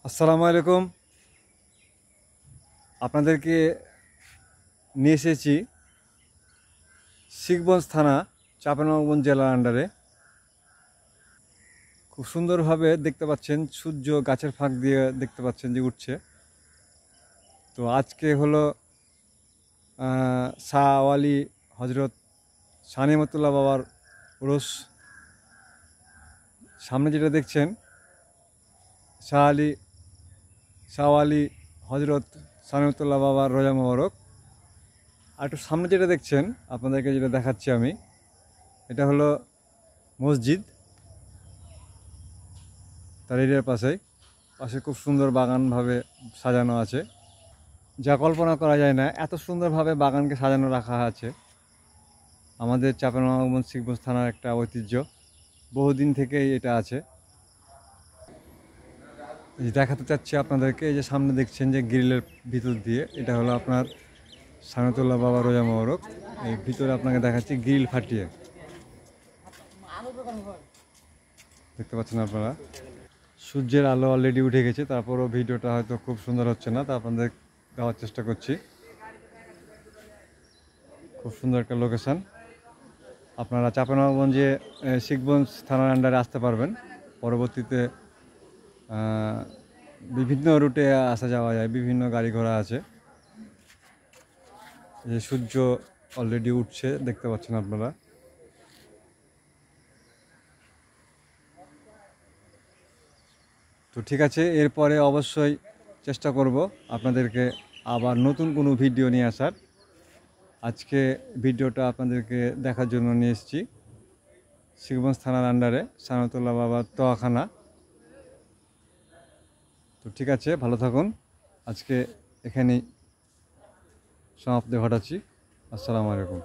আসসালামু আলাইকুম। আপনাদেরকে নিয়ে এসেছি শিখগঞ্জ থানা, চাঁপাইনবাবগঞ্জ জেলার আন্ডারে। খুব সুন্দরভাবে দেখতে পাচ্ছেন, সূর্য গাছের ফাঁক দিয়ে দেখতে পাচ্ছেন যে উঠছে। তো আজকে হলো শাহ ওয়ালি হজরত শাহ নেমাতুল্লাহ বাবার উরস। সামনে যেটা দেখছেন শাহ ওয়ালি হজরত শাহ নেমাতুল্লাহ বাবার রোজা মোবারক। আর একটু সামনে যেটা দেখছেন, আপনাদেরকে যেটা দেখাচ্ছি আমি, এটা হলো মসজিদ। তার এরিয়ার পাশে খুব সুন্দর বাগানভাবে সাজানো আছে, যা কল্পনা করা যায় না, এত সুন্দরভাবে বাগানকে সাজানো রাখা আছে। আমাদের চাঁপাইনবাবগঞ্জ শিখগঞ্জ থানার একটা ঐতিহ্য, বহুদিন থেকেই এটা আছে। এই দেখাতে চাচ্ছি আপনাদেরকে, এই যে সামনে দেখছেন যে গ্রিলের ভিতর দিয়ে, এটা হলো আপনার সানাতুল্লাহ বাবা রোজা মোবারক। এই ভিতরে আপনাকে দেখাচ্ছি গ্রিল ফাটিয়ে, দেখতে পাচ্ছেন আপনারা। সূর্যের আলো অলরেডি উঠে গেছে, তারপরও ভিডিওটা হয়তো খুব সুন্দর হচ্ছে না, তা আপনাদের দেওয়ার চেষ্টা করছি। খুব সুন্দর একটা লোকেশান। আপনারা চাঁপাইনবাবগঞ্জে শিখগঞ্জ থানার আন্ডারে আসতে পারবেন। পরবর্তীতে বিভিন্ন রুটে আসা যাওয়া যায়, বিভিন্ন গাড়ি ঘোড়া আছে। যে সূর্য অলরেডি উঠছে, দেখতে পাচ্ছেন আপনারা। তো ঠিক আছে, এরপরে অবশ্যই চেষ্টা করব আপনাদেরকে আবার নতুন কোনো ভিডিও নিয়ে আসার। আজকে ভিডিওটা আপনাদেরকে দেখার জন্য নিয়ে এসেছি শিখগঞ্জ থানার আন্ডারে সানাতুল্লাহ বাবার তোয়াখানা। তো ঠিক আছে, ভালো থাকুন। আজকে এখানেই সমাপ্তি ঘটাচ্ছি। আসসালামু আলাইকুম।